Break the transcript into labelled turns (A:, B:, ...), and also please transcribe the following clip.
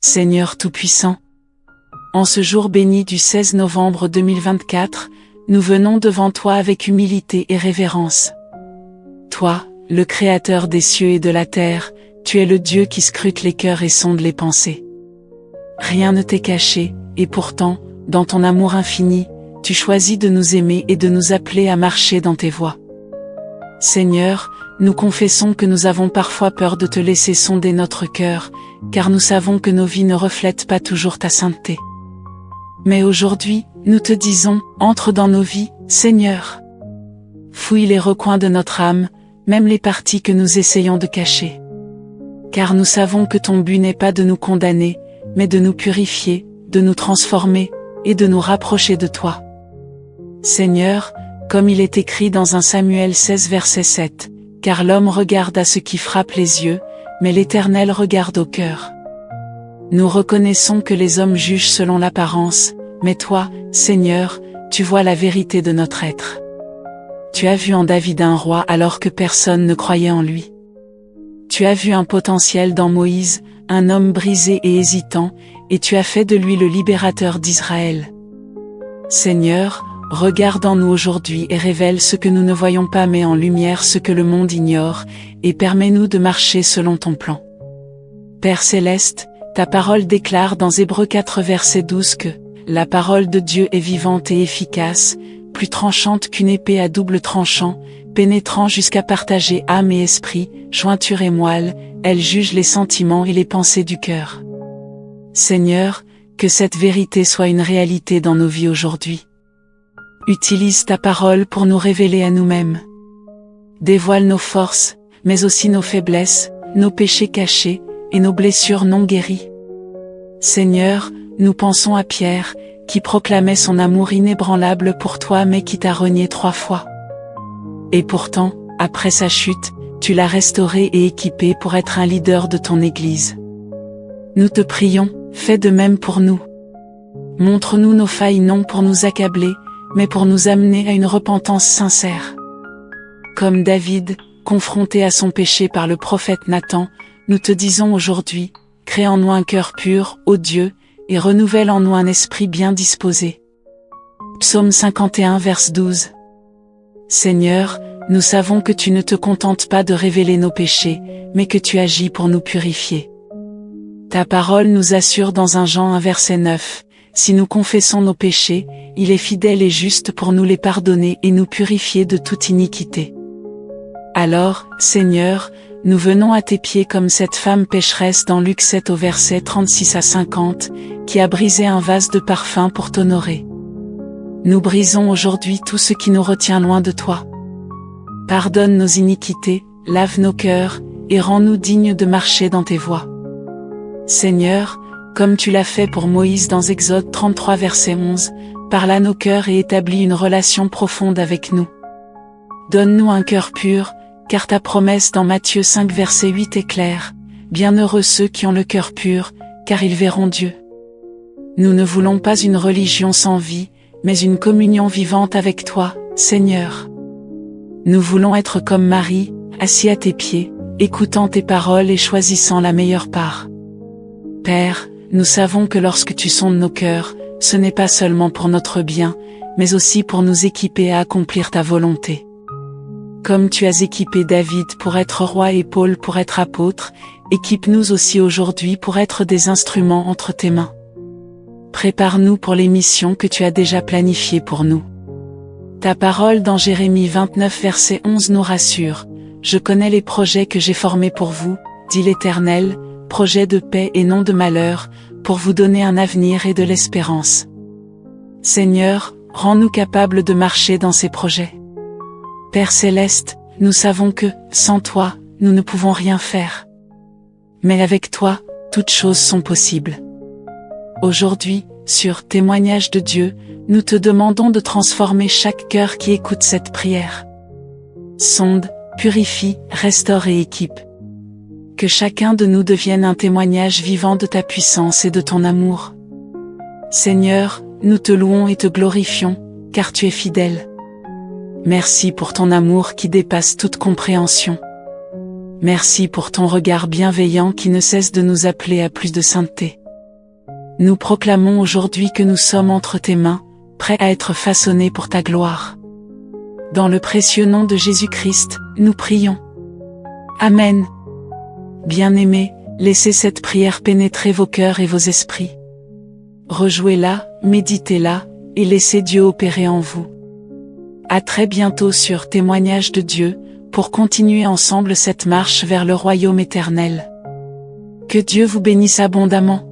A: Seigneur Tout-Puissant, en ce jour béni du 16 novembre 2024, nous venons devant toi avec humilité et révérence. Toi, le Créateur des cieux et de la terre, tu es le Dieu qui scrute les cœurs et sonde les pensées. Rien ne t'est caché, et pourtant, dans ton amour infini, tu choisis de nous aimer et de nous appeler à marcher dans tes voies. Seigneur, nous confessons que nous avons parfois peur de te laisser sonder notre cœur, car nous savons que nos vies ne reflètent pas toujours ta sainteté. Mais aujourd'hui, nous te disons, entre dans nos vies, Seigneur. Fouille les recoins de notre âme, même les parties que nous essayons de cacher. Car nous savons que ton but n'est pas de nous condamner, mais de nous purifier, de nous transformer, et de nous rapprocher de toi. Seigneur, comme il est écrit dans 1 Samuel 16 verset 7, car l'homme regarde à ce qui frappe les yeux, mais l'Éternel regarde au cœur. Nous reconnaissons que les hommes jugent selon l'apparence, mais toi, Seigneur, tu vois la vérité de notre être. Tu as vu en David un roi alors que personne ne croyait en lui. Tu as vu un potentiel dans Moïse, un homme brisé et hésitant, et tu as fait de lui le libérateur d'Israël. Seigneur, regarde en nous aujourd'hui et révèle ce que nous ne voyons pas, mais en lumière ce que le monde ignore, et permets-nous de marcher selon ton plan. Père céleste, ta parole déclare dans Hébreux 4 verset 12 que « La parole de Dieu est vivante et efficace, plus tranchante qu'une épée à double tranchant, pénétrant jusqu'à partager âme et esprit, jointure et moelle, elle juge les sentiments et les pensées du cœur. » Seigneur, que cette vérité soit une réalité dans nos vies aujourd'hui. Utilise ta parole pour nous révéler à nous-mêmes. Dévoile nos forces, mais aussi nos faiblesses, nos péchés cachés, et nos blessures non guéries. Seigneur, nous pensons à Pierre, qui proclamait son amour inébranlable pour toi mais qui t'a renié 3 fois. Et pourtant, après sa chute, tu l'as restauré et équipé pour être un leader de ton Église. Nous te prions, fais de même pour nous. Montre-nous nos failles non pour nous accabler, mais pour nous amener à une repentance sincère. Comme David, confronté à son péché par le prophète Nathan, nous te disons aujourd'hui, crée en nous un cœur pur, ô Dieu, et renouvelle en nous un esprit bien disposé. Psaume 51 verset 12. Seigneur, nous savons que tu ne te contentes pas de révéler nos péchés, mais que tu agis pour nous purifier. Ta parole nous assure dans 1 Jean 1 verset 9, si nous confessons nos péchés, il est fidèle et juste pour nous les pardonner et nous purifier de toute iniquité. Alors, Seigneur, nous venons à tes pieds comme cette femme pécheresse dans Luc 7 au verset 36 à 50, qui a brisé un vase de parfum pour t'honorer. Nous brisons aujourd'hui tout ce qui nous retient loin de toi. Pardonne nos iniquités, lave nos cœurs, et rends-nous dignes de marcher dans tes voies. Seigneur, comme tu l'as fait pour Moïse dans Exode 33 verset 11, parle à nos cœurs et établis une relation profonde avec nous. Donne-nous un cœur pur, car ta promesse dans Matthieu 5 verset 8 est claire, bienheureux ceux qui ont le cœur pur, car ils verront Dieu. Nous ne voulons pas une religion sans vie, mais une communion vivante avec toi, Seigneur. Nous voulons être comme Marie, assis à tes pieds, écoutant tes paroles et choisissant la meilleure part. Père, nous savons que lorsque tu sondes nos cœurs, ce n'est pas seulement pour notre bien, mais aussi pour nous équiper à accomplir ta volonté. Comme tu as équipé David pour être roi et Paul pour être apôtre, équipe-nous aussi aujourd'hui pour être des instruments entre tes mains. Prépare-nous pour les missions que tu as déjà planifiées pour nous. Ta parole dans Jérémie 29 verset 11 nous rassure. Je connais les projets que j'ai formés pour vous, dit l'Éternel, projets de paix et non de malheur, pour vous donner un avenir et de l'espérance. Seigneur, rends-nous capables de marcher dans ces projets. Père céleste, nous savons que, sans toi, nous ne pouvons rien faire. Mais avec toi, toutes choses sont possibles. Aujourd'hui, sur Témoignage de Dieu, nous te demandons de transformer chaque cœur qui écoute cette prière. Sonde, purifie, restaure et équipe. Que chacun de nous devienne un témoignage vivant de ta puissance et de ton amour. Seigneur, nous te louons et te glorifions, car tu es fidèle. Merci pour ton amour qui dépasse toute compréhension. Merci pour ton regard bienveillant qui ne cesse de nous appeler à plus de sainteté. Nous proclamons aujourd'hui que nous sommes entre tes mains, prêts à être façonnés pour ta gloire. Dans le précieux nom de Jésus-Christ, nous prions. Amen. Bien-aimés, laissez cette prière pénétrer vos cœurs et vos esprits. Rejouez-la, méditez-la, et laissez Dieu opérer en vous. À très bientôt sur Témoignage de Dieu, pour continuer ensemble cette marche vers le royaume éternel. Que Dieu vous bénisse abondamment.